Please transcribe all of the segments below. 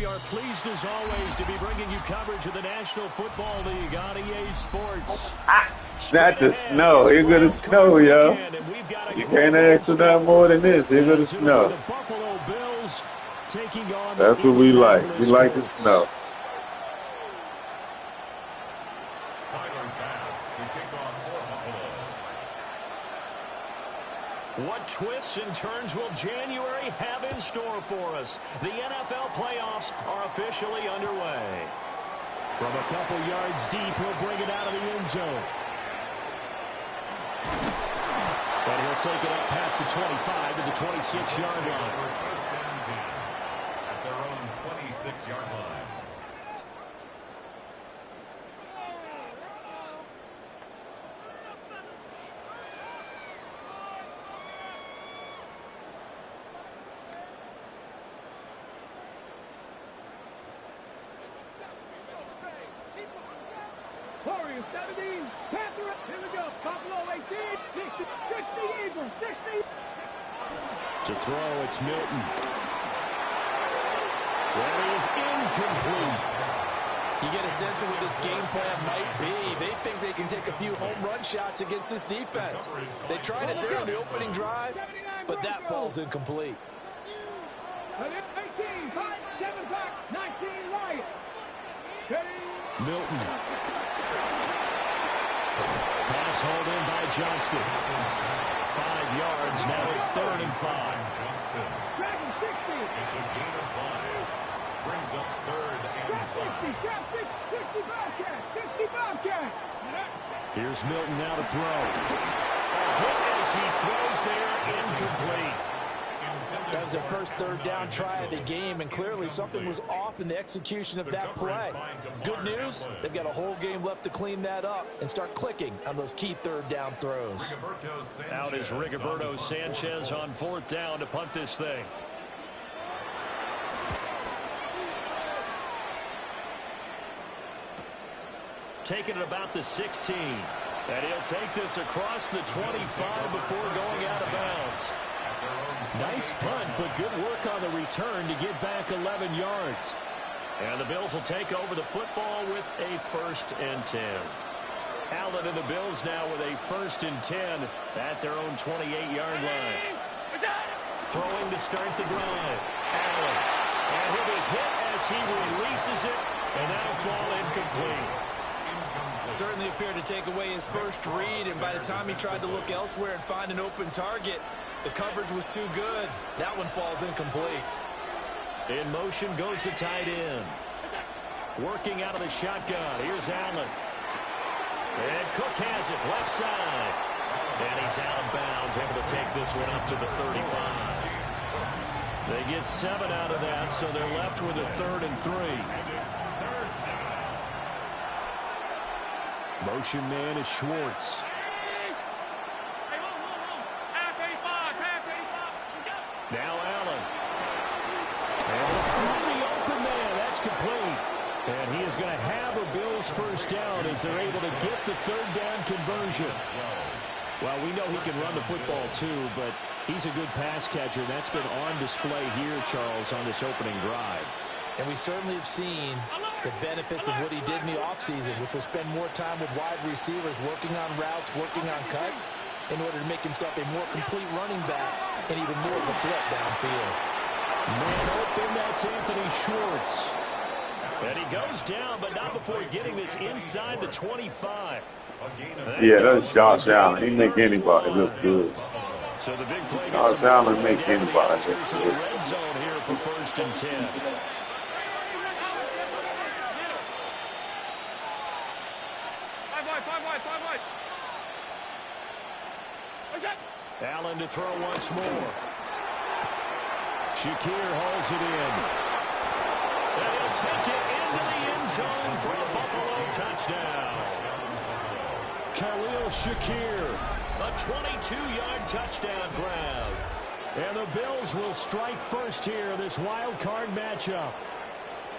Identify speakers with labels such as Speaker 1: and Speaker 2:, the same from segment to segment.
Speaker 1: are pleased as always to be bringing you coverage of the National Football League on EA Sports.
Speaker 2: Not the snow. It's gonna snow, yo. You can't ask for that more than this. It's gonna snow. That's what we like. We like the snow.
Speaker 1: What twists and turns will January have in store for us? The NFL playoffs are officially underway. From a couple yards deep, he'll bring it out of the end zone. And he'll take it up past the 25 to the 26-yard line.
Speaker 3: At their own 26-yard line.
Speaker 4: Warriors 17, Panther, here we go, Buffalo 18, 60, Eagles, 60.
Speaker 1: To throw, it's Milton. That is incomplete.
Speaker 5: You get a sense of what this game plan might be. They think they can take a few home run shots against this defense. They tried it there in the opening drive, but that falls incomplete.
Speaker 4: 18, 5, 7 back, 19 Lions.
Speaker 1: Milton. Pass hauled in by Johnston. 5 yards. Now it's 3rd and 5.
Speaker 3: Johnston.
Speaker 4: Dragon 60.
Speaker 3: It's a gain of 5. Brings up 3rd and 5.
Speaker 4: 60 Bobcat. 60 Bobcat.
Speaker 1: Here's Milton now to throw. A hit as he throws there. Incomplete.
Speaker 5: That was their first 3rd down try of the game, and clearly something was off in the execution of that play. Good news, they've got a whole game left to clean that up and start clicking on those key 3rd down throws.
Speaker 1: Out is Rigoberto Sanchez on 4th down to punt this thing. Taking it about the 16. And he'll take this across the 25 before going out of bounds. Nice punt, but good work on the return to get back 11 yards. And the Bills will take over the football with a 1st and 10. Allen and the Bills now with a 1st and 10 at their own 28-yard line. Throwing to start the drive. Allen. And he'll be hit as he releases it, and that'll fall incomplete.
Speaker 5: Certainly appeared to take away his first read, and by the time he tried to look elsewhere and find an open target, the coverage was too good. That one falls incomplete.
Speaker 1: In motion goes the tight end. Working out of the shotgun. Here's Allen. And Cook has it left side. And he's out of bounds, able to take this one up to the 35. They get 7 out of that, so they're left with a 3rd and 3. Motion man is Schwartz. Now Allen. And through the open man, that's complete. And he is going to have a Bills 1st down as they're able to get the 3rd down conversion. Well, we know he can run the football too, but he's a good pass catcher. That's been on display here, Charles, on this opening drive.
Speaker 5: And we certainly have seen the benefits of what he did in the offseason, which was spend more time with wide receivers, working on routes, working on cuts, in order to make himself a more complete running back and even more of a threat downfield.
Speaker 1: Man open, that's Anthony Schwartz. And he goes down, but not before getting this inside the 25.
Speaker 2: Yeah, that's Josh Allen. He make anybody look good.
Speaker 1: So the big play
Speaker 2: Josh Allen make anybody look
Speaker 1: good.
Speaker 2: good.
Speaker 1: Red zone here for 1st and 10. Allen to throw once more. Shakir hauls it in. And he'll take it into the end zone for a Buffalo touchdown. Khalil Shakir, a 22-yard touchdown grab. And the Bills will strike first here in this wild card matchup.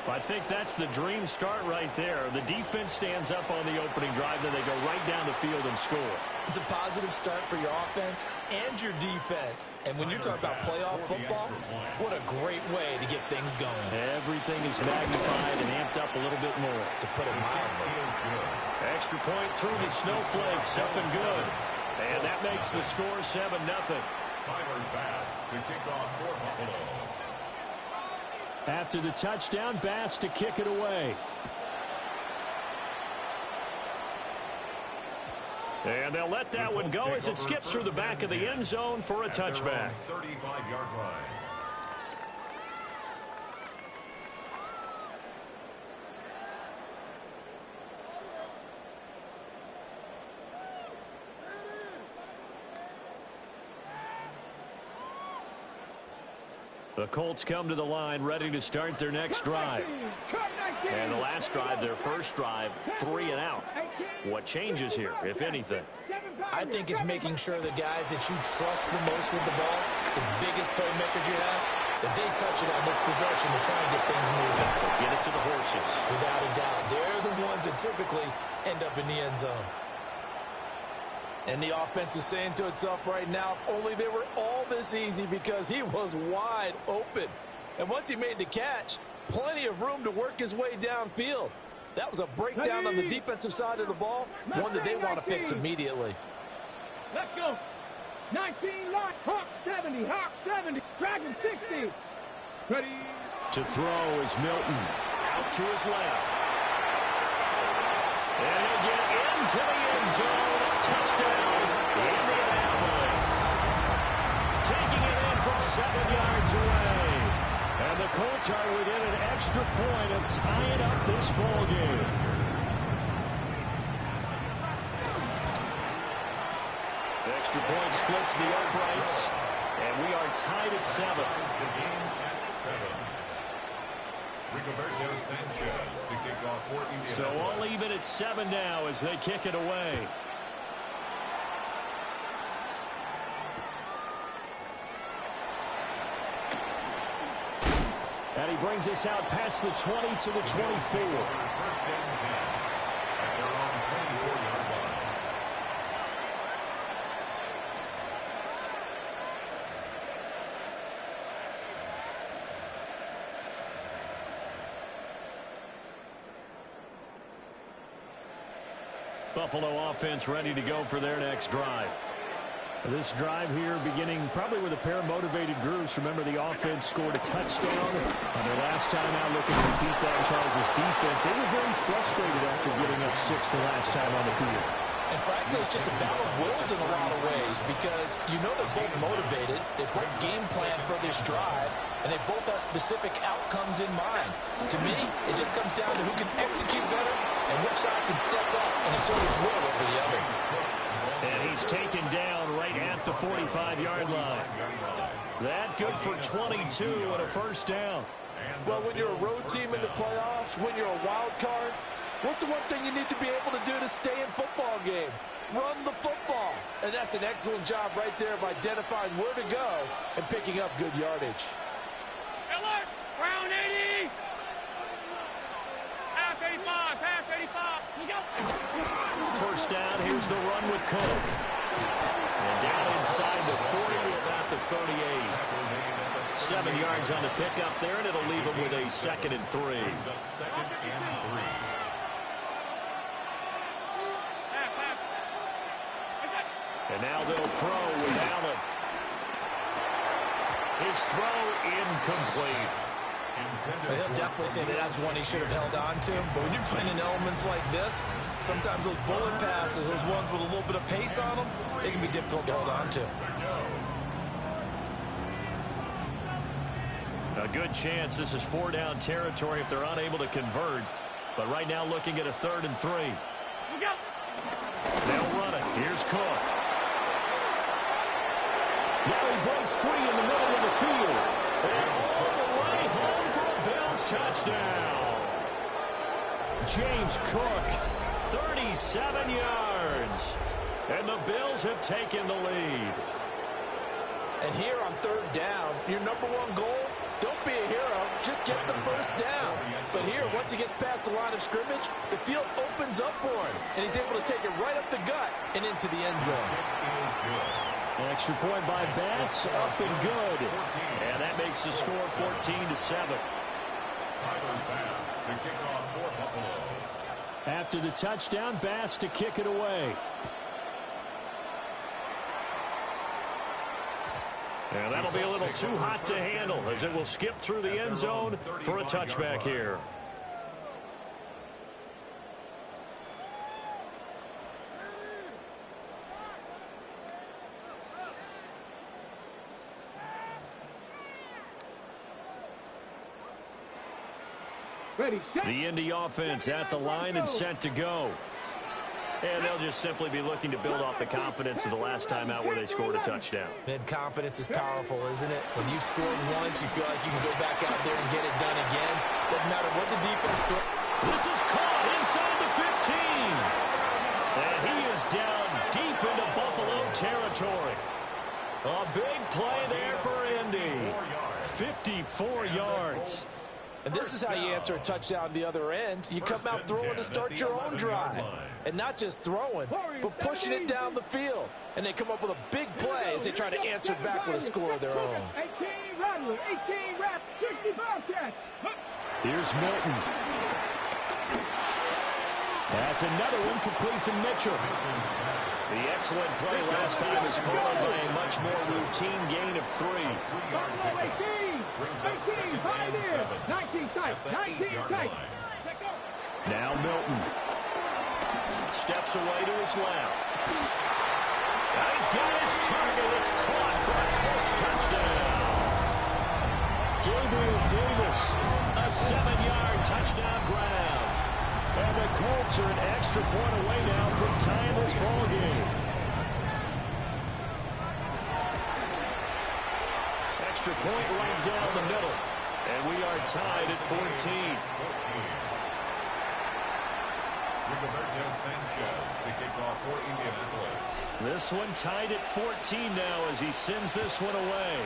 Speaker 1: I think that's the dream start right there. The defense stands up on the opening drive, then they go right down the field and score.
Speaker 5: It's a positive start for your offense and your defense. And when you're talking about playoff football, what a great way to get things going.
Speaker 1: Everything is magnified and amped up a little bit more.
Speaker 5: To put it mildly.
Speaker 1: Extra point through the snowflakes, up and good. And that makes the score 7-0.
Speaker 3: Tyler Bass to kick off for Buffalo.
Speaker 1: After the touchdown, Bass to kick it away. And they'll let that one go as it skips through the back of the end zone for a touchback.
Speaker 3: 35-yard line.
Speaker 1: The Colts come to the line ready to start their next drive. And the last drive, their first drive, 3 and out. What changes here, if anything?
Speaker 5: I think it's making sure the guys that you trust the most with the ball, the biggest playmakers you have, that they touch it on this possession to try and get things moving.
Speaker 1: Get it to the horses.
Speaker 5: Without a doubt. They're the ones that typically end up in the end zone. And the offense is saying to itself right now, if only they were all this easy, because he was wide open. And once he made the catch, plenty of room to work his way downfield. That was a breakdown on the defensive side of the ball, one that they want to fix immediately.
Speaker 4: Let's go. 19 line. Hawk 70. Hawk 70. Dragon 60. Ready.
Speaker 1: To throw is Milton. Out to his left. And he'll get into the end zone. Touchdown, Indianapolis. Taking it in from 7 yards away. And the Colts are within an extra point of tying up this ball game. The extra point splits the uprights. And we are tied at 7.
Speaker 3: The game at 7. Rigoberto Sanchez to kick off for Indianapolis.
Speaker 1: So all even at 7 now as they kick it away. And he brings us out past the 20 to the 24.
Speaker 3: First and 10 at their own 24-yard line.
Speaker 1: Buffalo offense ready to go for their next drive. This drive here beginning probably with a pair of motivated groups. Remember, the offense scored a touchdown on their last time out, looking to beat that Charles' defense. They were very frustrated after getting up 6 the last time on the field.
Speaker 5: And frankly, it's just a battle of wills in a lot of ways, because you know they're both motivated, they both game plan for this drive, and they both have specific outcomes in mind. To me, it just comes down to who can execute better and which side can step up and assert its will over the other.
Speaker 1: And he's taken down right at the 45-yard line. That good for 22 and a first down.
Speaker 5: Well, when you're a road team in the playoffs, when you're a wild card, what's the one thing you need to be able to do to stay in football games? Run the football. And that's an excellent job right there of identifying where to go and picking up good yardage.
Speaker 4: Alert! Round 80! Pass 85! Pass 85! You go!
Speaker 1: First down, here's the run with Cook. And down inside the 40 to about the 38. 7 yards on the pickup there, and it'll leave him with a 2nd and 3.
Speaker 3: Second and 3.
Speaker 1: And now they'll throw with Allen. His throw incomplete.
Speaker 5: Well, he'll definitely say that that's one he should have held on to. But when you're playing in elements like this, sometimes those bullet passes, those ones with a little bit of pace on them, they can be difficult to hold on to.
Speaker 1: A good chance this is 4-down territory if they're unable to convert. But right now looking at a 3rd and 3. They'll run it. Here's Cook. Now he breaks free in the middle of the field. And all the way home for a Bills touchdown. James Cook, 37 yards. And the Bills have taken the lead.
Speaker 5: And here on 3rd down, your number one goal, Don't be a hero. Just get the first down. But here, once he gets past the line of scrimmage, the field opens up for him, and he's able to take it right up the gut and into the end zone.
Speaker 1: Extra point by Bass, up and good. And that makes the score 14-7. After the touchdown, Bass to kick it away. And that'll be a little too hot to handle as it will skip through the end zone for a touchback here. The Indy offense at the line and set to go. And they'll just simply be looking to build off the confidence of the last time out where they scored a touchdown.
Speaker 5: Man, confidence is powerful, isn't it? When you've scored once, you feel like you can go back out there and get it done again. Doesn't matter what the defense throws.
Speaker 1: This is caught inside the 15. And he is down deep into Buffalo territory. A big play there for Indy. 54 yards.
Speaker 5: And this is how you answer a touchdown the other end. You come out throwing to start your own drive. And not just throwing, but pushing it down the field. And they come up with a big play as they try to answer back with a score of their own.
Speaker 4: 18 Rattler, 18 Rap, 60 Bobcats.
Speaker 1: Here's Milton. That's another one complete to Mitchell. The excellent play last time is followed by a much more routine gain of 3.
Speaker 4: 18, high there. 19 tight, 19 tight.
Speaker 1: Now Milton. Steps away to his left. Now he's got his target. It's caught for a Colts touchdown. Gabriel Davis, a 7-yard touchdown grab. And the Colts are an extra point away now from tying this ball game. Extra point right down the middle. And we are tied at 14. This one tied at 14 now as he sends this one away.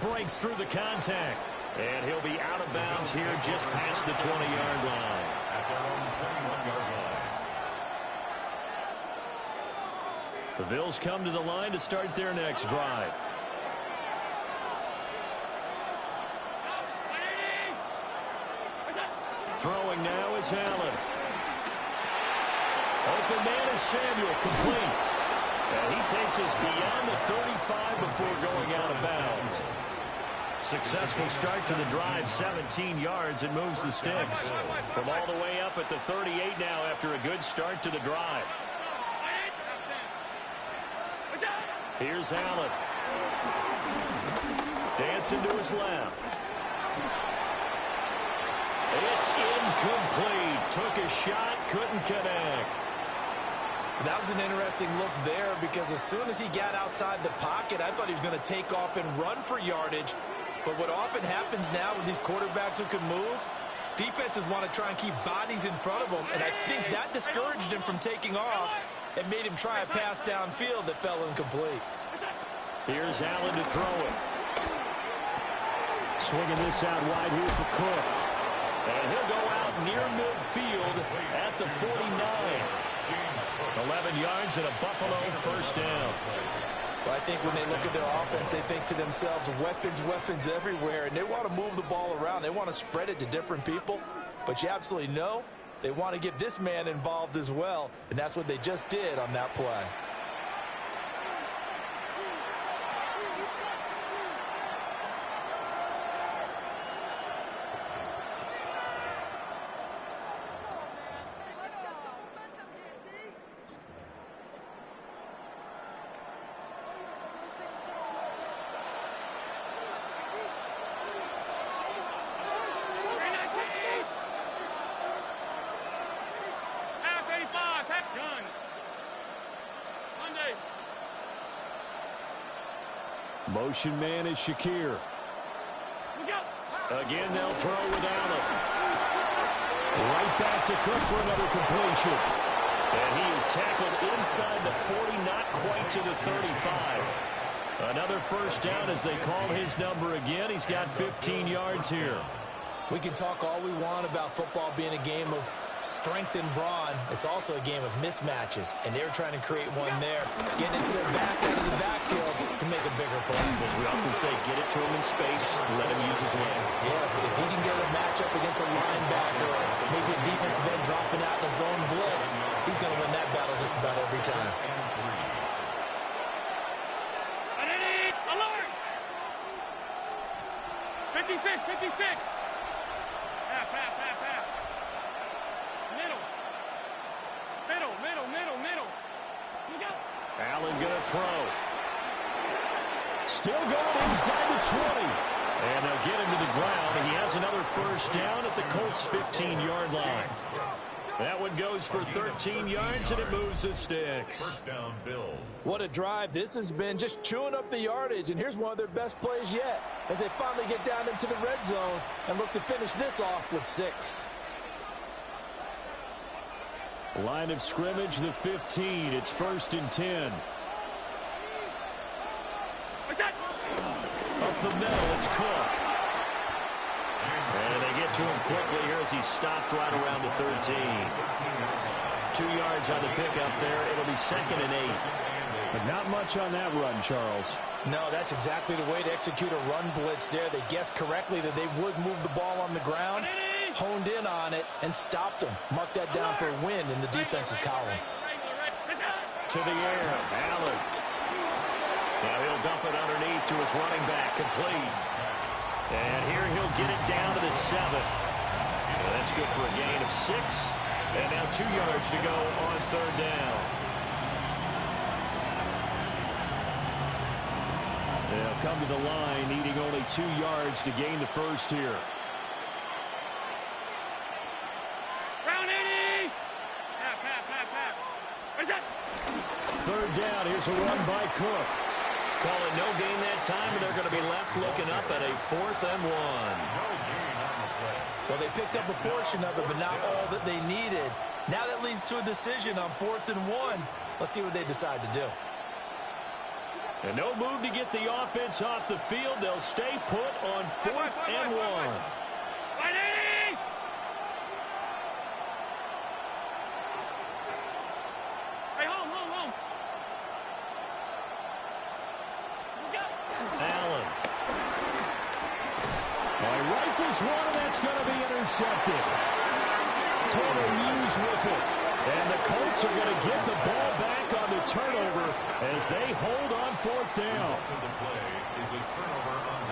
Speaker 1: Breaks through the contact. And he'll be out of bounds here just past the 20-yard line. The Bills come to the line to start their next drive. Throwing now is Allen. Open man is Samuel, complete. And he takes us beyond the 35 before going out of bounds. Successful start to the drive, 17 yards, and moves the sticks. From all the way up at the 38 now after a good start to the drive. Here's Allen. Dancing to his left. It's incomplete. Took a shot, couldn't connect.
Speaker 5: That was an interesting look there because as soon as he got outside the pocket, I thought he was going to take off and run for yardage. But what often happens now with these quarterbacks who can move, defenses want to try and keep bodies in front of them, and I think that discouraged him from taking off and made him try a pass downfield that fell incomplete.
Speaker 1: Here's Allen to throw it. Swinging this out wide here for Cook. And he'll go out near midfield at the 49. 11 yards and a Buffalo first down.
Speaker 5: Well, I think when they look at their offense, they think to themselves, weapons, weapons everywhere, and they want to move the ball around. They want to spread it to different people, but you absolutely know they want to get this man involved as well, and that's what they just did on that play.
Speaker 1: Motion man is Shakir. Again, they'll throw with Allen. Right back to Cook for another completion. And he is tackled inside the 40, not quite to the 35. Another first down as they call his number again. He's got 15 yards here.
Speaker 5: We can talk all we want about football being a game of strength and brawn. It's also a game of mismatches, and they're trying to create one there, getting into their back out of the backfield to make a bigger play.
Speaker 1: As we often say, get it to him in space, let him use his leg.
Speaker 5: Yeah, if he can get a matchup against a linebacker or maybe a defensive end dropping out in a zone blitz, he's going to win that battle just about every time.
Speaker 4: Alert! 56. Half. Middle. Look out.
Speaker 1: Allen going to throw. Still going inside the 20. And they'll get him to the ground. He has another first down at the Colts' 15-yard line. That one goes for 13 yards, and it moves the sticks.
Speaker 3: First down, Bills.
Speaker 5: What a drive this has been, just chewing up the yardage, and here's one of their best plays yet as they finally get down into the red zone and look to finish this off with 6.
Speaker 1: Line of scrimmage, the 15. It's 1st and 10. Up the middle, it's Cook. And they get to him quickly here as he stopped right around the 13. 2 yards on the pickup there. It'll be 2nd and 8.
Speaker 6: But not much on that run, Charles.
Speaker 5: No, that's exactly the way to execute a run blitz there. They guessed correctly that they would move the ball on the ground, honed in on it, and stopped them. Mark that down for a win in the defense's column.
Speaker 1: To the air, Allen. Now he'll dump it underneath to his running back, complete. And here he'll get it down to the 7. And that's good for a gain of 6. And now 2 yards to go on 3rd down. They'll come to the line, needing only 2 yards to gain the first here.
Speaker 4: Round 80! Where's that?
Speaker 1: 3rd down, here's a run by Cook. Calling no gain that time, and they're going to be left looking up at a 4th and 1.
Speaker 5: Well, they picked up a portion of it, but not all that they needed. Now that leads to a decision on 4th and 1. Let's see what they decide to do.
Speaker 1: And no move to get the offense off the field. They'll stay put on 4th and 1.
Speaker 4: Hey, home.
Speaker 1: Allen. He rifles one, and that's going to be intercepted. Taylor Hughes with it. And the Colts are going to get the ball back on the turnover as they hold on 4th down.
Speaker 3: The play is a turnover on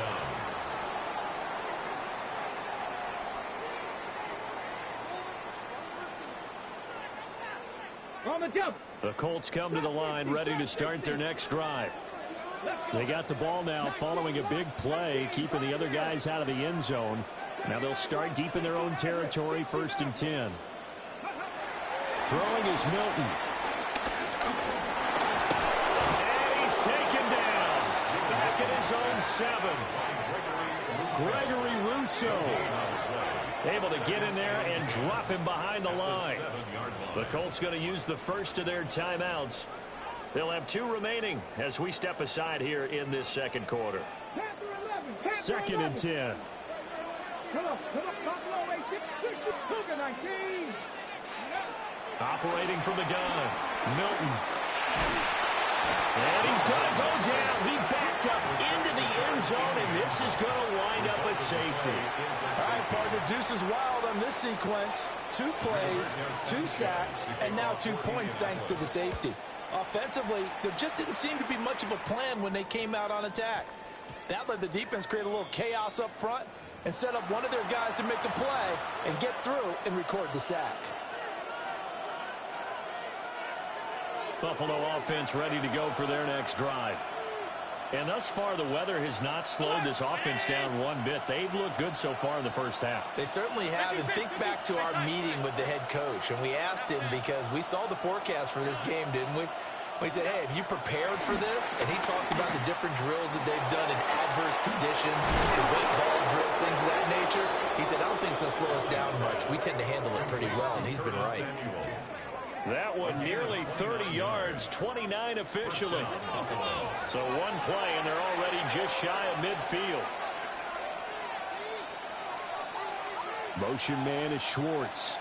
Speaker 3: down.
Speaker 4: On the jump.
Speaker 1: The Colts come to the line ready to start their next drive. They got the ball now following a big play, keeping the other guys out of the end zone. Now they'll start deep in their own territory, 1st and 10. Throwing is Milton. And he's taken down. Back at his own 7. Gregory Rousseau. Able to get in there and drop him behind the line. The Colts going to use the first of their timeouts. They'll have 2 remaining as we step aside here in this 2nd quarter. 2nd and 10.
Speaker 4: Come on, Buffalo 8-6, 19.
Speaker 1: Operating from the gun, Milton. And he's going to go down. He backed up into the end zone, and this is going to wind up a safety.
Speaker 5: All right, partner, deuce is wild on this sequence. 2 plays, 2 sacks, and now 2 points thanks to the safety. Offensively, there just didn't seem to be much of a plan when they came out on attack. That let the defense create a little chaos up front and set up one of their guys to make a play and get through and record the sack.
Speaker 1: Buffalo offense ready to go for their next drive. And thus far, the weather has not slowed this offense down one bit. They've looked good so far in the first half.
Speaker 5: They certainly have, and think back to our meeting with the head coach, and we asked him because we saw the forecast for this game, didn't we? We said, hey, have you prepared for this? And he talked about the different drills that they've done in adverse conditions, the weight ball drills, things of that nature. He said, I don't think it's going to slow us down much. We tend to handle it pretty well, and he's been right.
Speaker 1: That one nearly 30 yards, 29 officially. So one play, and they're already just shy of midfield.
Speaker 6: Motion man is Schwartz.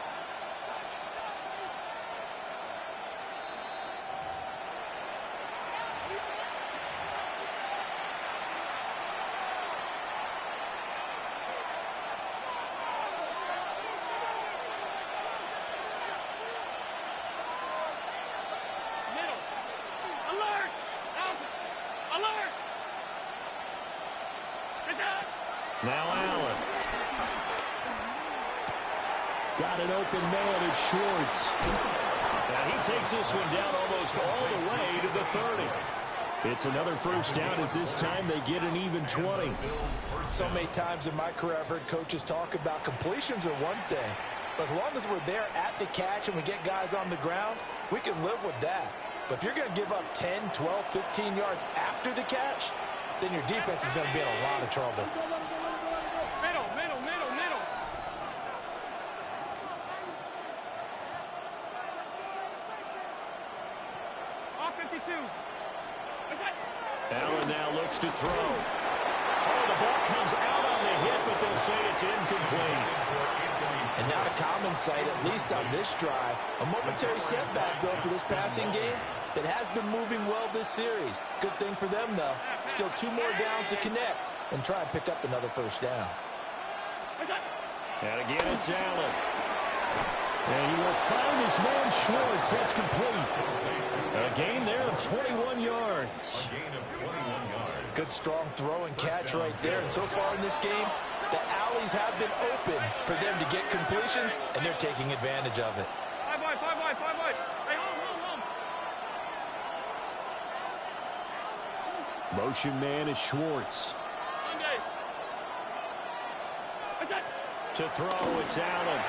Speaker 1: Now Allen. Got an open man, it's Schwartz. And he takes this one down almost all the way to the 30. It's another first down as this time they get an even 20.
Speaker 5: So many times in my career I've heard coaches talk about completions are one thing. But as long as we're there at the catch and we get guys on the ground, we can live with that. But if you're going to give up 10, 12, 15 yards after the catch, then your defense is going to be in a lot of trouble.
Speaker 4: Middle. Off 52.
Speaker 1: Allen now looks to throw. Oh, the ball comes out on the hit, but they'll say it's incomplete.
Speaker 5: And now to common sight, at least on this drive, a momentary setback, though, for this passing game that has been moving well this series. Good thing for them, though. Still 2 more downs to connect and try and pick up another first down.
Speaker 1: And again, it's Allen. And he will find his man Schwartz. That's complete. A gain there of 21 yards.
Speaker 5: Good strong throw and catch right there. And so far in this game, the alleys have been open for them to get completions, and they're taking advantage of it.
Speaker 4: 5 wide. Hey, home.
Speaker 6: Motion man is Schwartz.
Speaker 1: To throw, it's Allen.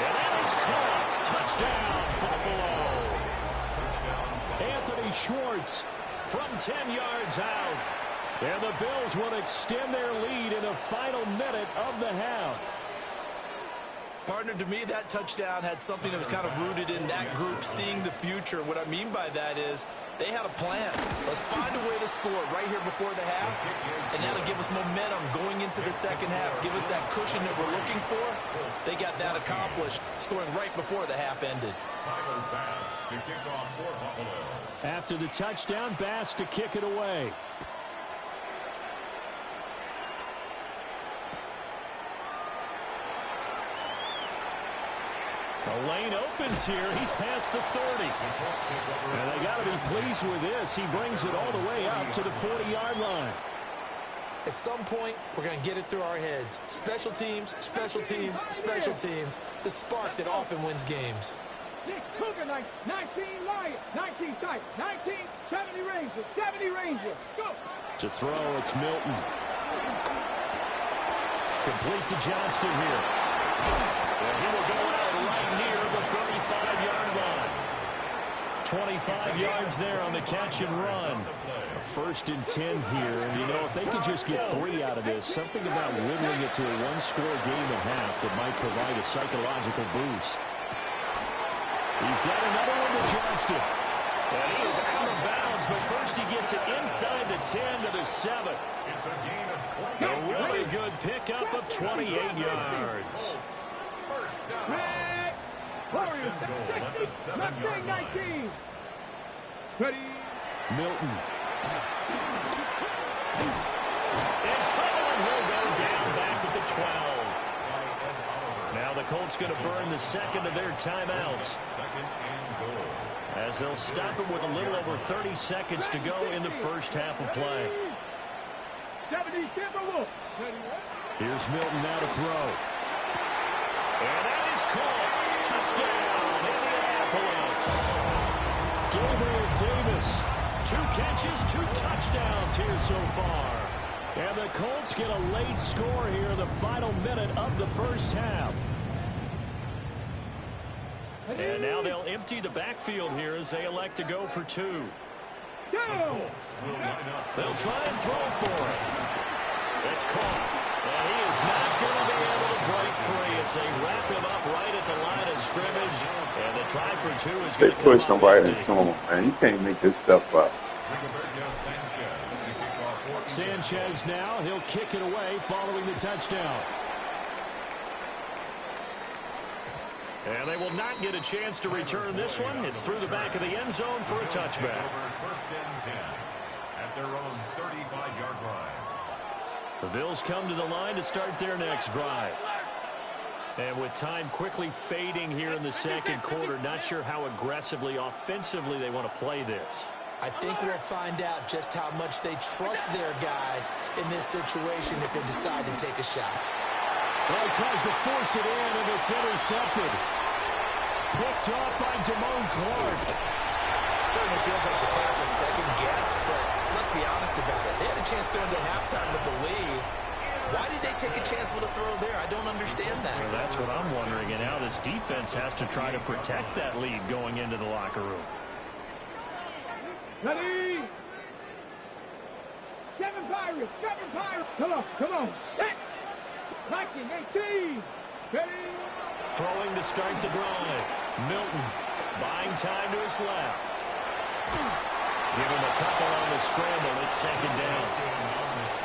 Speaker 1: And that is caught. Touchdown, Buffalo. Anthony Schwartz from 10 yards out. And the Bills will extend their lead in the final minute of the half.
Speaker 5: Partner, to me, that touchdown had something that was kind of rooted in that group seeing the future. What I mean by that is they had a plan. Let's find a way to score right here before the half, and that'll give us momentum going into the second half, give us that cushion that we're looking for. They got that accomplished, scoring right before the half ended.
Speaker 1: After the touchdown, Bass to kick it away. The lane opens here. He's past the 30. And they got to be pleased with this. He brings it all the way up to the 40-yard line.
Speaker 5: At some point, we're going to get it through our heads. Special teams, special teams, special teams. The spark that often wins games.
Speaker 4: 6 Cougar, 19 Lion, 19 tight, 19, 70 Rangers, go!
Speaker 1: To throw, it's Milton. Complete to Johnston here. And he will go out right near the 35-yard line. 25 yards there on the catch and run. A 1st and 10 here. And, you know, if they could just get 3 out of this, something about whittling it to a 1-score game and a half that might provide a psychological boost. He's got another one to Johnston. And he is out of bounds, but first he gets it inside the 10 to the 7.
Speaker 3: It's a gain of 20.
Speaker 1: A really good pickup of 28 yards.
Speaker 3: First down.
Speaker 4: Red Warriors, 60, Mustang 19. Ready.
Speaker 1: Milton. And trouble, and he'll go down back at the 12. Now the Colts going to burn the second of their timeouts.
Speaker 3: Second and goal.
Speaker 1: As they'll stop it with a little over 30 seconds to go in the first half of play.
Speaker 4: 70 Timberwolves.
Speaker 1: Here's Milton now to throw. And that is caught. Touchdown, Indianapolis. Gabriel Davis, 2 catches, 2 touchdowns here so far. And the Colts get a late score here in the final minute of the first half. And now they'll empty the backfield here as they elect to go for 2.
Speaker 4: Go!
Speaker 1: They'll try and throw for it. It's caught. And he is not going to be able to break free. as they wrap him up right at the line of scrimmage. And the try for two is
Speaker 2: They
Speaker 1: going to
Speaker 2: pushed
Speaker 1: come
Speaker 2: him
Speaker 1: up
Speaker 2: right
Speaker 1: empty.
Speaker 2: into him, man. You can't make this stuff up.
Speaker 6: Sanchez now, he'll kick it away following the touchdown.
Speaker 1: And they will not get a chance to return this one. It's through the back of the end zone for a touchback.
Speaker 3: First and 10 at their own 35-yard line.
Speaker 1: The Bills come to the line to start their next drive. And with time quickly fading here in the second quarter, not sure how aggressively, offensively they want to play this.
Speaker 5: I think we'll find out just how much they trust their guys in this situation if they decide to take a shot.
Speaker 6: Well, he tries to force it in, and it's intercepted. Picked off by Damone Clark.
Speaker 5: Certainly feels like the classic second guess, but let's be honest about it. They had a chance going to halftime with the lead. Why did they take a chance with a throw there? I don't understand that.
Speaker 1: Well, that's what I'm wondering. And now this defense has to try to protect that lead going into the locker room.
Speaker 4: Ready? Seven Pirates. Come on. Set. Viking 18. Ready?
Speaker 1: Throwing to start the drive. Milton buying time to his left. Give him a couple on the scramble. It's second down.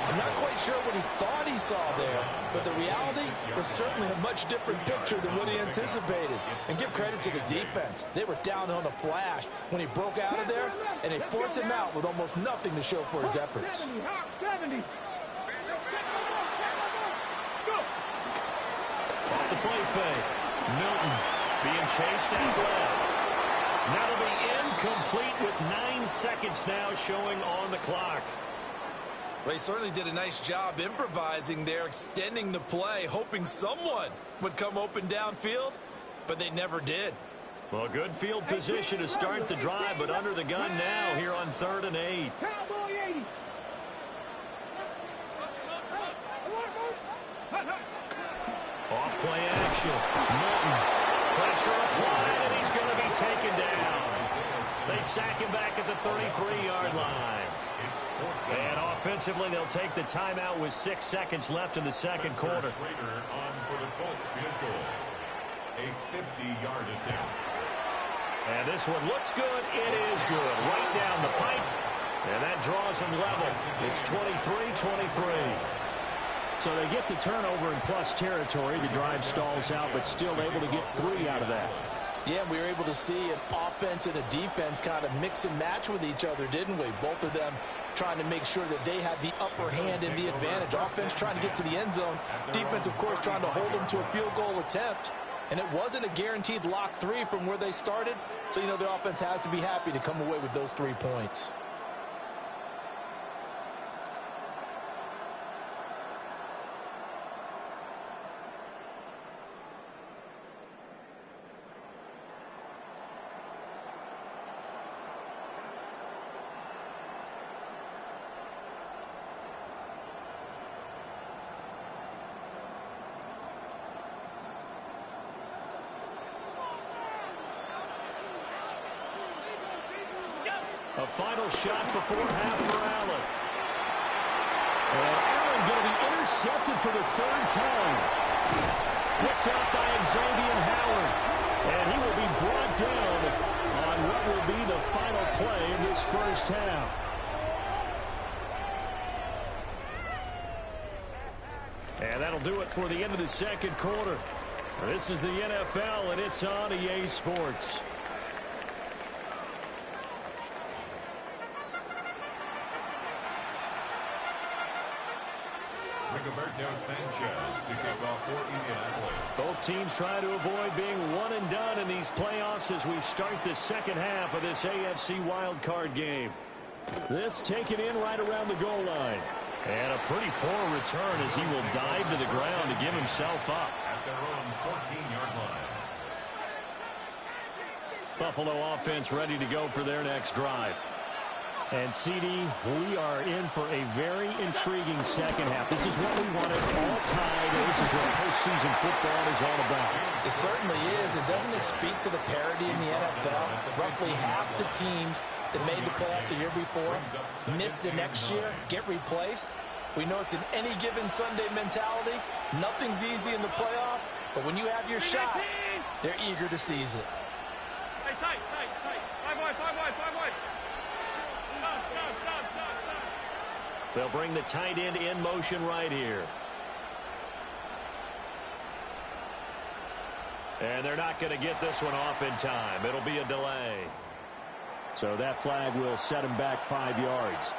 Speaker 5: I'm not quite sure what he thought he saw there, but the reality was certainly a much different picture than what he anticipated. And give credit to the defense. They were down on the flash when he broke out of there, and they forced him out with almost nothing to show for his efforts.
Speaker 4: 70.
Speaker 1: Off the play fake. Milton being chased out left. That'll be incomplete with 9 seconds now showing on the clock.
Speaker 5: Well, he certainly did a nice job improvising there, extending the play, hoping someone would come open downfield, but they never did.
Speaker 1: Well, good field position to start the drive, but under the gun now here on 3rd and 8.
Speaker 4: Cowboy 80.
Speaker 1: Off play action. Milton. Pressure applied, and he's going to be taken down. They sack him back at the 33-yard line. And offensively, they'll take the timeout with 6 seconds left in the second quarter.
Speaker 3: On for the Colts field goal. A 50-yard attempt.
Speaker 1: And this one looks good. It is good. Right down the pipe. And that draws them level. It's 23-23.
Speaker 6: So they get the turnover in plus territory. The drive stalls out, but still able to get 3 out of that.
Speaker 5: Yeah, we were able to see an offense and a defense kind of mix and match with each other, didn't we? Both of them trying to make sure that they had the upper hand and the advantage. Offense trying to get to the end zone. Defense, of course, trying to hold them to a field goal attempt. And it wasn't a guaranteed lock 3 from where they started. So, the offense has to be happy to come away with those 3 points.
Speaker 1: A final shot before half for Allen. And Allen going to be intercepted for the 3rd time. Picked up by Xavier Howard. And he will be brought down on what will be the final play of this first half. And that'll do it for the end of the second quarter. This is the NFL, and it's on EA Sports.
Speaker 3: Rigoberto Sanchez to kick off for Indianapolis.
Speaker 1: Both teams trying to avoid being one and done in these playoffs as we start the second half of this AFC Wildcard game. This taken in right around the goal line. And a pretty poor return as he will dive to the ground to give himself up.
Speaker 3: At their own 14-yard line.
Speaker 1: Buffalo offense ready to go for their next drive. And, CD, we are in for a very intriguing second half. This is what we wanted all tied. This is what postseason football is all about.
Speaker 5: It certainly is. And doesn't it speak to the parity in the NFL? Roughly half the teams that made the playoffs the year before miss the next year, get replaced. We know it's an any given Sunday mentality. Nothing's easy in the playoffs, But when you have your shot, they're eager to seize it.
Speaker 4: Hey, tight. 5 wide. Stop.
Speaker 1: They'll bring the tight end in motion right here. And they're not going to get this one off in time. It'll be a delay. So that flag will set him back 5 yards.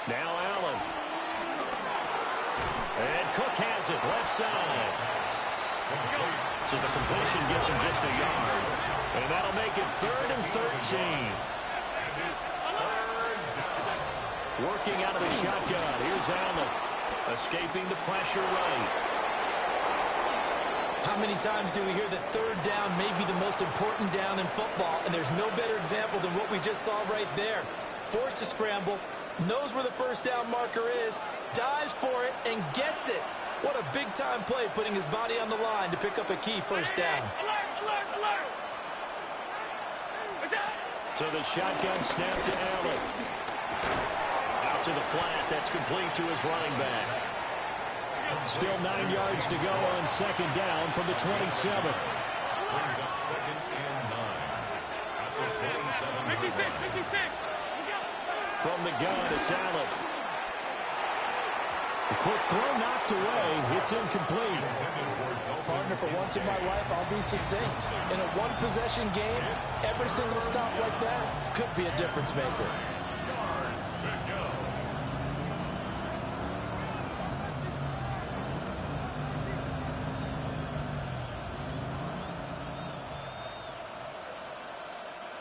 Speaker 1: Now Allen. And Cook has it left side. So the completion gets him just a yard. And that'll make it 3rd and 13. Working out of the shotgun. Here's Allen. Escaping the pressure right.
Speaker 5: How many times do we hear that 3rd down may be the most important down in football? And there's no better example than what we just saw right there. Forced to scramble. Knows where the 1st down marker is, dives for it, and gets it. What a big-time play, putting his body on the line to pick up a key 1st down.
Speaker 4: Alert!
Speaker 1: So the shotgun snap to Allen. Out to the flat. That's complete to his running back. Still 9 yards to go on 2nd down from the 27.
Speaker 3: Brings up 2nd and 9. At the 27.
Speaker 4: 56.
Speaker 1: From the gun, it's Allen.
Speaker 6: A quick throw knocked away. It's incomplete.
Speaker 5: Partner, for once in my life, I'll be succinct. In a one-possession game, every single stop like that could be a difference maker.
Speaker 3: Yards to go.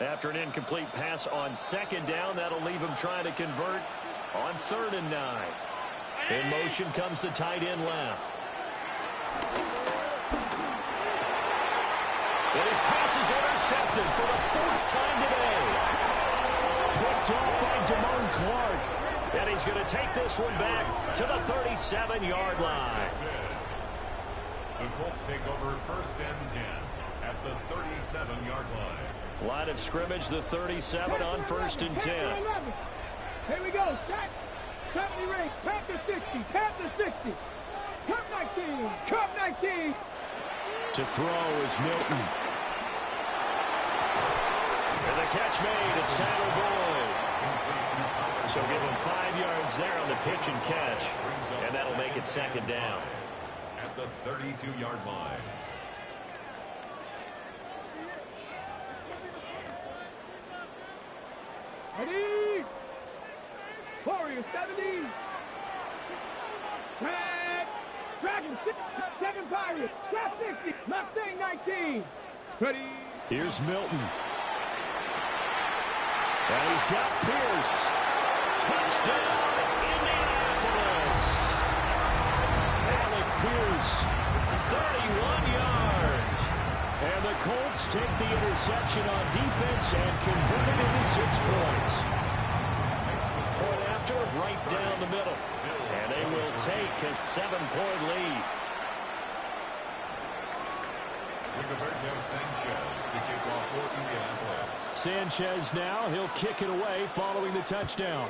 Speaker 1: After an incomplete pass on 2nd down, that'll leave him trying to convert on 3rd and 9. In motion comes the tight end left. And his pass is intercepted for the 4th time today.
Speaker 6: Picked off by Damone Clark.
Speaker 1: And he's going to take this one back to the 37-yard line.
Speaker 3: The Colts take over 1st and 10 at the 37-yard line.
Speaker 1: Line of scrimmage, the 37 on 1st and 10.
Speaker 4: Here we go. Stack. 70 rings. Panther 60. Cup 19.
Speaker 1: To throw is Milton. And the catch made. It's Tyler Boyd. So give him 5 yards there on the pitch and catch. And that'll make it 2nd down.
Speaker 3: At the 32-yard line.
Speaker 4: Ready? Warrior 70. Dragon 7 Pirates. Trap 60. Mustang 19. Ready?
Speaker 6: Here's Milton. And he's got Pierce.
Speaker 1: Touchdown, Indianapolis.
Speaker 6: Alec Pierce.
Speaker 1: 31 yards.
Speaker 6: And the Colts take the interception on defense and convert it into 6 points.
Speaker 1: Point after, right down the middle. And they will take a 7-point lead.
Speaker 3: Rigoberto Sanchez to kick off for Indianapolis.
Speaker 6: Sanchez now, he'll kick it away following the touchdown.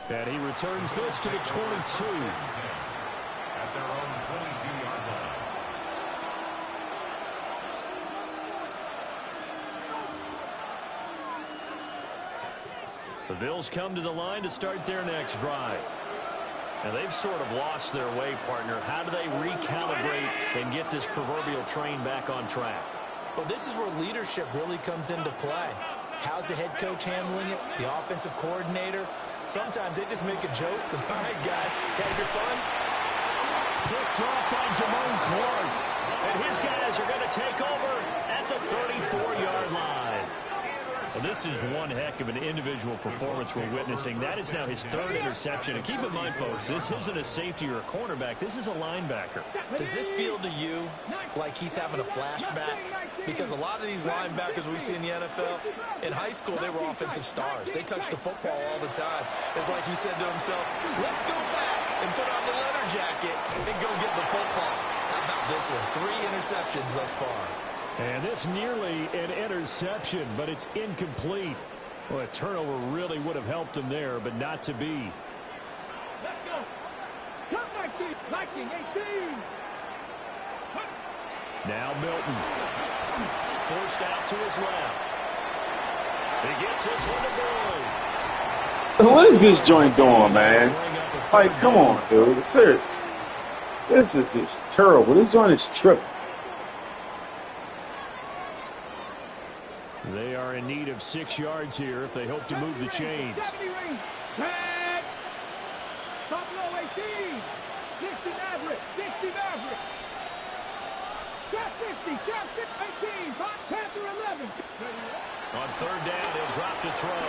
Speaker 6: And he returns this to the 22.
Speaker 3: At their own 22-yard line.
Speaker 1: The Bills come to the line to start their next drive. And they've sort of lost their way, partner. How do they recalibrate and get this proverbial train back on track?
Speaker 5: Well, this is where leadership really comes into play. How's the head coach handling it? The offensive coordinator? Sometimes they just make a joke. All right, guys, have your fun.
Speaker 6: Picked off by Damone Clark.
Speaker 1: And his guys are going to take over at the 34-yard line. Well, this is one heck of an individual performance we're witnessing. That is now his third interception. And keep in mind, folks, this isn't a safety or a cornerback. This is a linebacker.
Speaker 5: Does this feel to you like he's having a flashback? Because a lot of these linebackers we see in the NFL, in high school, they were offensive stars. They touched the football all the time. It's like he said to himself, let's go back and put on the leather jacket and go get the football. How about this one? 3 interceptions thus far.
Speaker 6: And this nearly an interception, but it's incomplete. Well, a turnover really would have helped him there, but not to be.
Speaker 4: Let's go. Come back, Chief. Viking 18.
Speaker 1: Now Milton. Forced out to his left. He gets this one to goal.
Speaker 2: What is this joint doing, man? Like, come on, dude. Seriously. This is just terrible. This joint is tripping.
Speaker 6: They are in need of 6 yards here if they hope to move the chains.
Speaker 4: Buffalo 18. 60 Maverick. 60 Maverick. Shot 50. Shot 18. Panther 11.
Speaker 1: On third down, he'll drop to throw.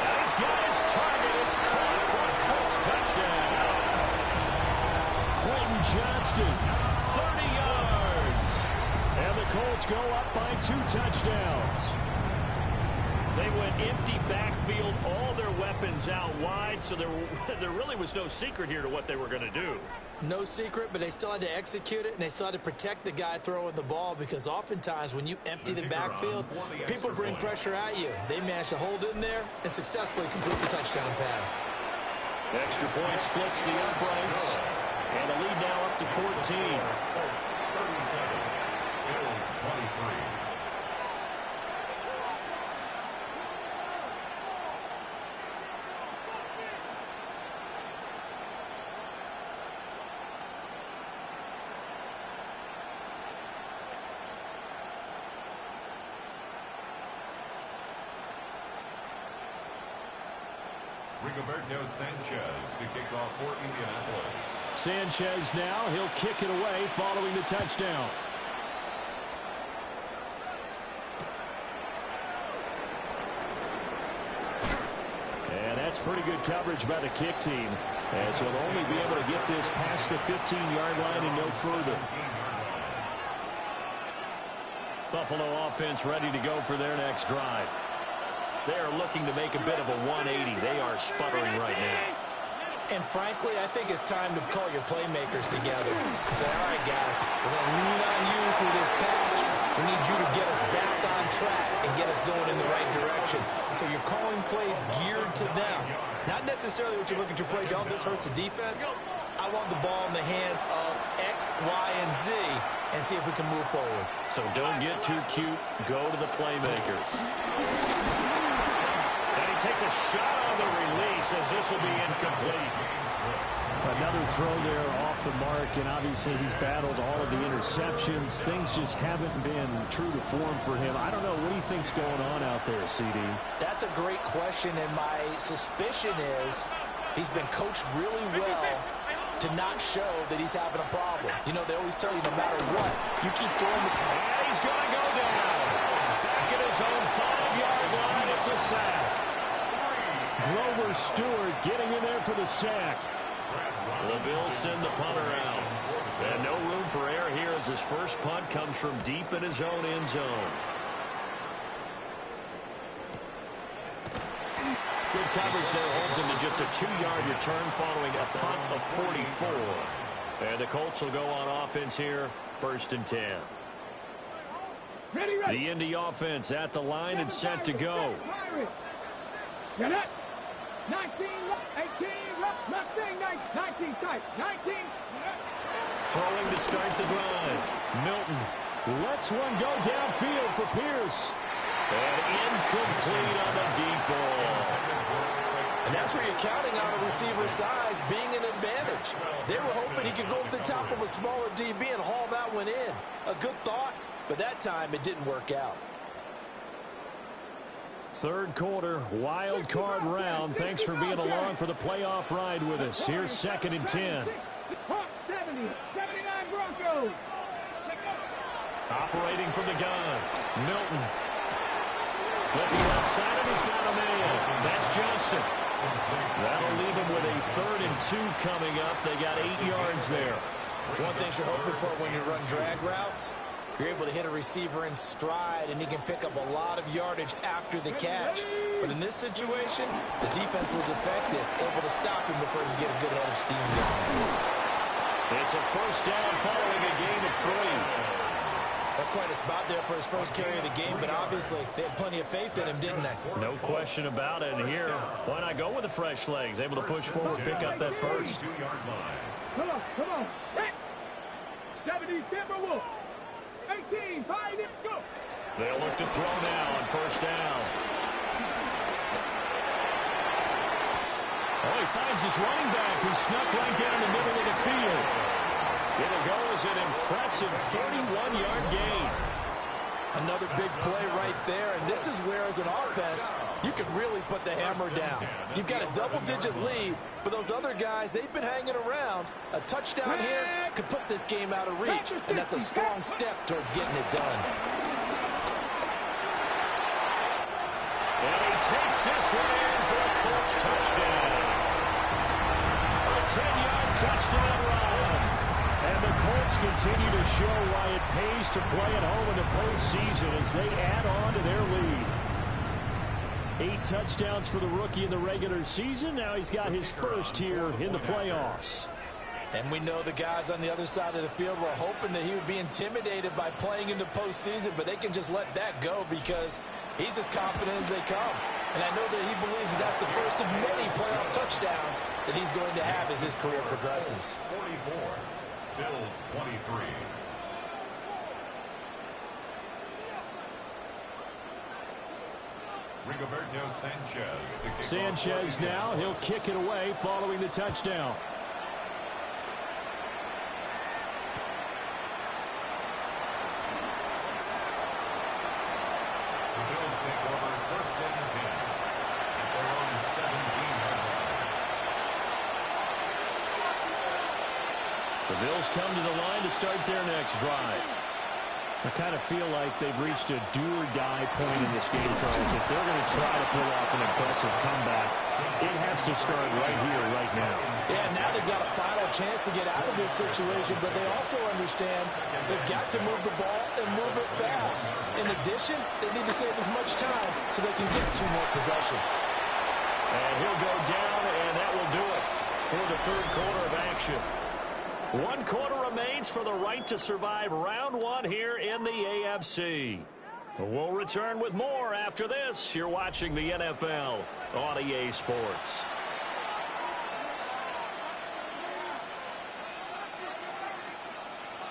Speaker 1: And he's got his target. It's caught for a Colts touchdown.
Speaker 6: Quentin Johnston, 30 yards. And the Colts go up by 2 touchdowns.
Speaker 1: They went empty backfield, all their weapons out wide, so there really was no secret here to what they were going to do.
Speaker 5: No secret, but they still had to execute it, and they still had to protect the guy throwing the ball, because oftentimes when you empty the backfield, people bring pressure at you. They managed to hold in there and successfully complete the touchdown pass.
Speaker 1: Extra point splits the uprights, and the lead now up to 14.
Speaker 3: 37, Bills 23. Rigoberto Sanchez to kick off for Indianapolis.
Speaker 6: Sanchez now, he'll kick it away following the touchdown. And that's pretty good coverage by the kick team, as he'll only be able to get this past the 15-yard line and no further.
Speaker 1: Buffalo offense ready to go for their next drive. They are looking to make a bit of a 180. They are sputtering right now.
Speaker 5: And frankly, I think it's time to call your playmakers together and say, all right, guys, we're going to lean on you through this patch. We need you to get us back on track and get us going in the right direction. So you're calling plays geared to them. Not necessarily what you look at your plays, oh, this hurts the defense. I want the ball in the hands of X, Y, and Z and see if we can move forward.
Speaker 1: So don't get too cute. Go to the playmakers. And he takes a shot on the release as this will be incomplete.
Speaker 6: Another throw there off the mark, and obviously he's battled all of the interceptions. Things just haven't been true to form for him. I don't know. What do you think's going on out there, CD?
Speaker 5: That's a great question, and my suspicion is he's been coached really well to not show that he's having a problem. You know, they always tell you no matter what, you keep throwing the ball.
Speaker 1: And he's going to go down. Back at his own 5-yard line. It's a sack.
Speaker 6: Grover Stewart getting in there for the sack.
Speaker 1: The Bills send the punter out. And no room for error here as his first punt comes from deep in his own end zone. Good coverage there holds him to just a 2-yard return following a punt of 44. And the Colts will go on offense here, 1st and 10. The Indy offense at the line and set to go.
Speaker 4: Get it. 19, 18, 19 tight, 19.
Speaker 1: Throwing to start the drive.
Speaker 6: Milton lets one go downfield for Pierce.
Speaker 1: And incomplete on the deep ball.
Speaker 5: And that's where you're counting on a receiver's size being an advantage. They were hoping he could go over the top of a smaller DB and haul that one in. A good thought, but that time it didn't work out.
Speaker 6: Third quarter, wild card round. Thanks for being along for the playoff ride with us. Here's 2nd and 10.
Speaker 4: 70, 79 Broncos.
Speaker 1: Operating from the gun. Milton. Looking outside, and he's got a man. That's Johnston. That'll leave him with a 3rd and 2 coming up. They got 8 yards there.
Speaker 5: One thing you're hoping for when you run drag routes, you're able to hit a receiver in stride, and he can pick up a lot of yardage after the catch. But in this situation, the defense was effective, able to stop him before he could get a good head of steam going.
Speaker 1: It's a 1st down following a gain of 3.
Speaker 5: That's quite a spot there for his first carry of the game, but obviously they had plenty of faith in him, didn't they?
Speaker 1: No question about it. And here, why not go with the fresh legs? Able to push forward, pick up that first.
Speaker 4: Come on. 70 Timberwolves. 18, 5, go.
Speaker 1: They'll look to throw now on 1st down. Oh, he finds his running back who snuck right down the middle of the field. It goes an impressive 31-yard gain.
Speaker 5: Another big play right there, and this is where, as an offense, you can really put the hammer down. You've got a double-digit lead, but those other guys, they've been hanging around. A touchdown here could put this game out of reach, and that's a strong step towards getting it done.
Speaker 1: And he takes this one in for a Colts touchdown. A 10-yard touchdown run. And the Colts continue to show why it pays to play at home in the postseason as they add on to their lead. 8 touchdowns for the rookie in the regular season. Now he's got his first here in the playoffs.
Speaker 5: And we know the guys on the other side of the field were hoping that he would be intimidated by playing in the postseason, but they can just let that go because he's as confident as they come. And I know that he believes that that's the first of many playoff touchdowns that he's going to have as his career progresses.
Speaker 3: 44. Bills 23. Rigoberto Sanchez.
Speaker 6: Sanchez now, he'll kick it away following the touchdown.
Speaker 3: The Bills take over 1st and 10 at their own 17-yard line.
Speaker 1: The Bills come to the line to start their next drive.
Speaker 6: I kind of feel like they've reached a do-or-die point in this game, Charles. If they're going to try to pull off an impressive comeback, it has to start right here, right now.
Speaker 5: Yeah, now they've got a final chance to get out of this situation, but they also understand they've got to move the ball and move it fast. In addition, they need to save as much time so they can get 2 more possessions.
Speaker 1: And he'll go down, and that will do it for the 3rd quarter of action. 1 quarter remains for the right to survive round 1 here in the AFC. We'll return with more after this. You're watching the NFL on EA Sports.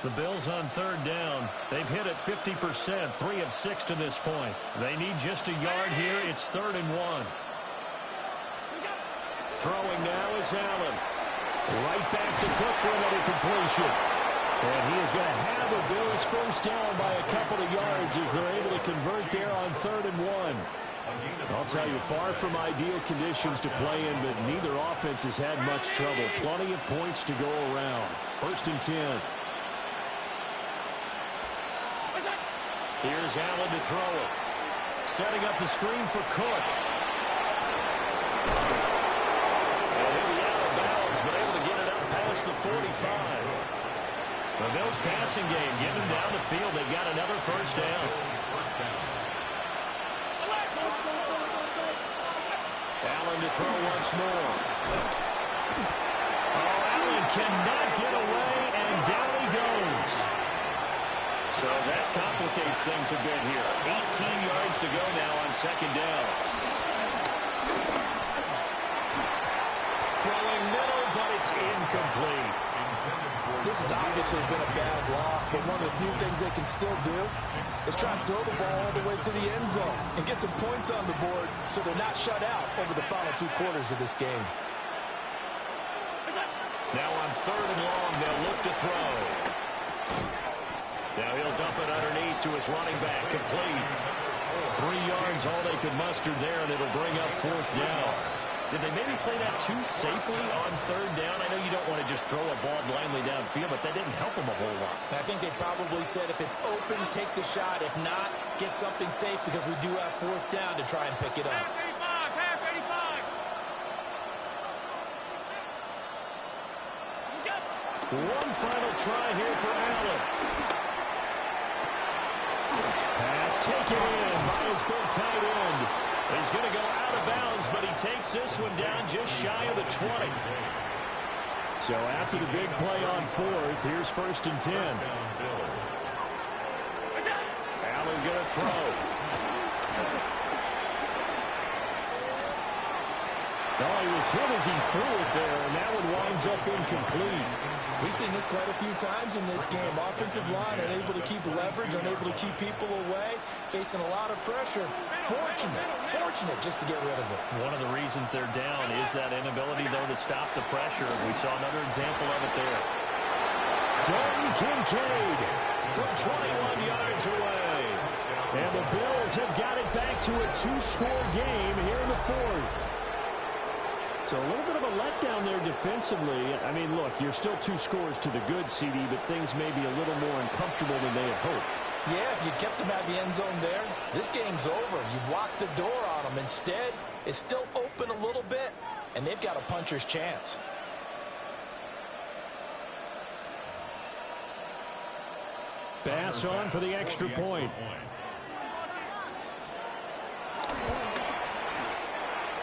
Speaker 1: The Bills on 3rd down. They've hit it 50%, 3 of 6 to this point. They need just a yard here. It's 3rd and 1. Throwing now is Allen. Right back to Cook for another completion. And he is going to have the Bills 1st down by a couple of yards as they're able to convert there on 3rd and 1. I'll tell you, far from ideal conditions to play in, but neither offense has had much trouble. Plenty of points to go around. 1st and 10. Here's Allen to throw it. Setting up the screen for Cook. But able to get it up past the 45. The Bills passing game, getting them down the field. They've got another 1st down. Allen to throw once more. Oh, Allen cannot get away, and down he goes. So that complicates things a bit here. 18 yards to go now on 2nd down. Throwing middle, but it's incomplete.
Speaker 5: This has obviously been a bad loss, but one of the few things they can still do is try to throw the ball all the way to the end zone and get some points on the board so they're not shut out over the final 2 quarters of this game.
Speaker 1: Now on 3rd and long, they'll look to throw. Now he'll dump it underneath to his running back, complete. 3 yards, all they could muster there, and it'll bring up 4th down. Did they maybe play that too safely on third down? I know you don't want to just throw a ball blindly downfield, but that didn't help them a whole lot.
Speaker 5: I think they probably said if it's open, take the shot. If not, get something safe because we do have fourth down to try and pick it up.
Speaker 4: Half 85.
Speaker 1: One final try here for Allen. Pass taken in by his big tight end. He's going to go out of bounds, but he takes this one down just shy of the 20. So after the big play on fourth, here's 1st and 10. Allen going to throw. Oh, he was hit as he threw it there, and that one winds up incomplete.
Speaker 5: We've seen this quite a few times in this game. Offensive line unable to keep leverage, unable to keep people away, facing a lot of pressure. Fortunate just to get rid of it.
Speaker 1: One of the reasons they're down is that inability, though, to stop the pressure. We saw another example of it there. Dalton Kincaid from 21 yards away. And the Bills have got it back to a 2-score game here in the fourth. So a little bit of a letdown there defensively. I mean, look, you're still 2 scores to the good, CD, but things may be a little more uncomfortable than they had hoped.
Speaker 5: Yeah, if you kept them out of the end zone there, this game's over. You've locked the door on them. Instead, it's still open a little bit, and they've got a puncher's chance.
Speaker 1: Bass on for the extra point.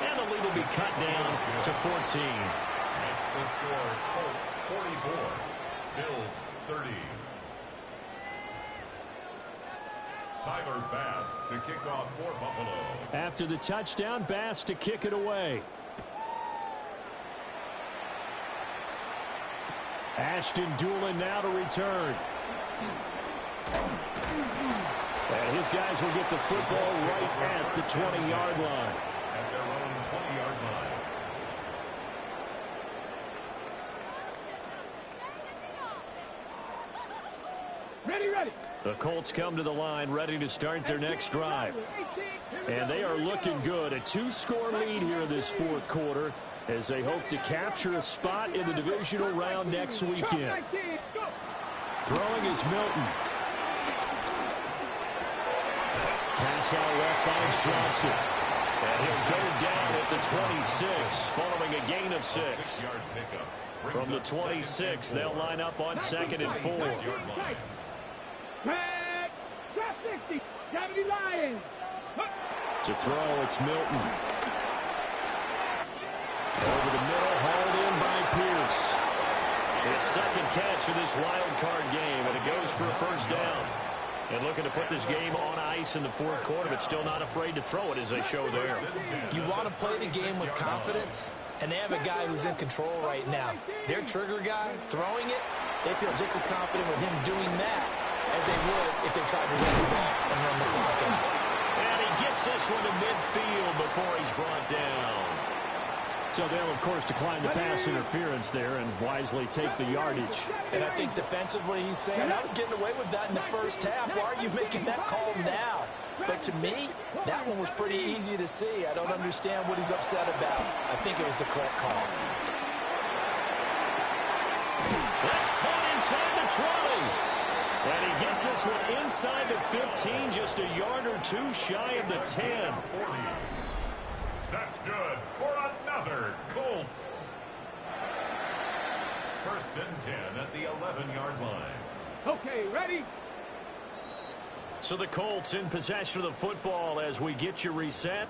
Speaker 1: And the lead will be cut down to 14.
Speaker 3: Makes the score Colts 44, Bills 30. Tyler Bass to kick off for Buffalo.
Speaker 1: After the touchdown, Bass to kick it away. Ashton Doolin now to return. And his guys will get the football right at the 20-yard line.
Speaker 3: At their own 20-yard line.
Speaker 4: Ready.
Speaker 1: The Colts come to the line ready to start their next drive. And they are looking good. A 2-score lead here in this fourth quarter as they hope to capture a spot in the divisional round next weekend. Throwing is Milton. Pass out left finds Johnston. And he'll go down at the 26 following a gain of 6.
Speaker 3: 6-yard pickup.
Speaker 1: From the 26, they'll line up on 2nd and 4.
Speaker 4: Drop 60. 70 Lions.
Speaker 1: To throw, it's Milton. Over the middle, hauled in by Pierce. His second catch of this wild card game, and it goes for a first down. And looking to put this game on ice in the fourth quarter, but still not afraid to throw it as they show there.
Speaker 5: You want to play the game with confidence, and they have a guy who's in control right now. Their trigger guy, throwing it, they feel just as confident with him doing that as they would if they tried to run the ball and run the clock out.
Speaker 1: And he gets this one to midfield before he's brought down. So they'll, of course, decline the pass interference there and wisely take the yardage.
Speaker 5: And I think defensively he's saying, I was getting away with that in the first half. Why are you making that call now? But to me, that one was pretty easy to see. I don't understand what he's upset about. I think it was the correct call.
Speaker 1: That's caught inside the 20. And he gets this one inside the 15, just a yard or two shy of the 10.
Speaker 3: 40. That's good for another Colts. 1st and 10 at the 11-yard line.
Speaker 4: Okay, ready?
Speaker 1: So the Colts in possession of the football as we get you reset.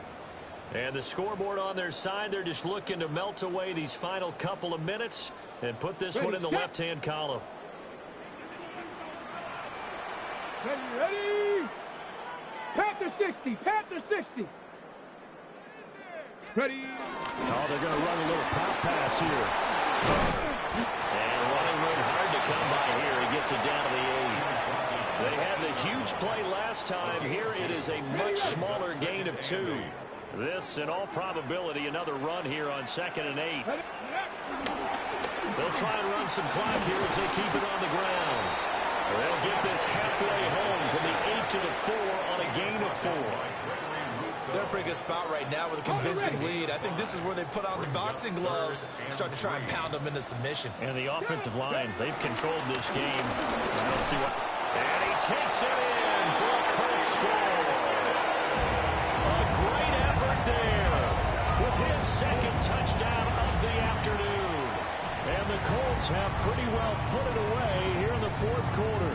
Speaker 1: And the scoreboard on their side, they're just looking to melt away these final couple of minutes and put this one in the left-hand column.
Speaker 4: Ready? Panther 60. Panther 60. Ready?
Speaker 1: Oh, they're going to run a little pop pass here. And running room hard to come by here. He gets it down to the 8. They had the huge play last time. Here it is a much smaller gain of 2. This, in all probability, another run here on 2nd and 8. They'll try and run some clock here as they keep it on the ground. They'll get this halfway home from the 8 to the 4 on a gain of 4.
Speaker 5: They're in a pretty good spot right now with a convincing lead. I think this is where they put on the boxing gloves and start to try and pound them into submission.
Speaker 6: And the offensive line, they've controlled this game. I don't see what. And he takes it in for a Colts score. A great effort there with his second touchdown of the afternoon. And the Colts have pretty well put it away here in the fourth quarter.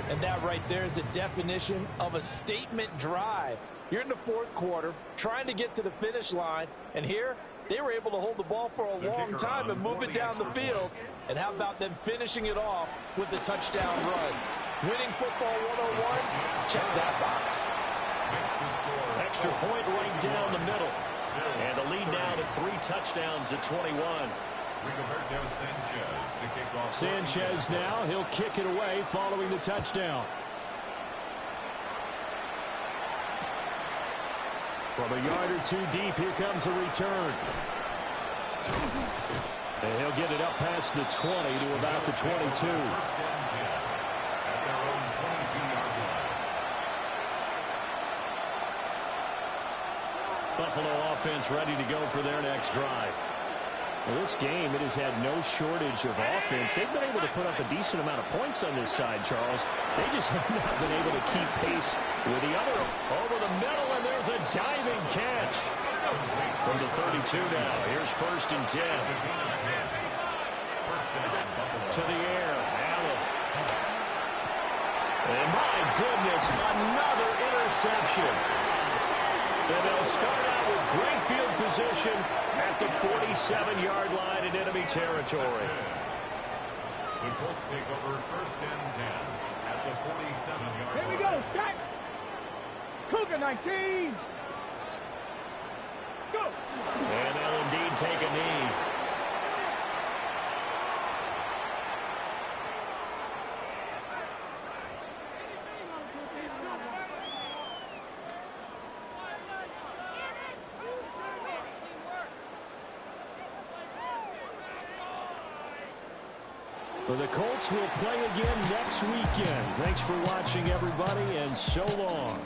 Speaker 5: And that right there is the definition of a statement drive. You're in the fourth quarter, trying to get to the finish line, and here they were able to hold the ball for a long time and move it down the field. And how about them finishing it off with the touchdown run? Winning football 101, check that box.
Speaker 1: Extra point right down the middle. And the lead now to 3 touchdowns at 21.
Speaker 6: Sanchez now, he'll kick it away following the touchdown. From a yard or two deep, here comes a return. And he'll get it up past the 20 to about the 22. Buffalo offense ready to go for their next drive. Well, this game, it has had no shortage of offense. They've been able to put up a decent amount of points on this side, Charles. They just have not been able to keep pace with the other. Over the middle, and there's a diving catch. From the 32 now, here's 1st and 10. To the air, Allen. And my goodness, another interception. And they'll start out with great field position at the 47-yard line in enemy territory.
Speaker 3: The Colts take over 1st and 10 at the 47-yard line.
Speaker 4: Here we go, Jack. Cougar 19. Go.
Speaker 1: And they'll indeed take a knee.
Speaker 6: Well, the Colts will play again next weekend. Thanks for watching, everybody, and so long.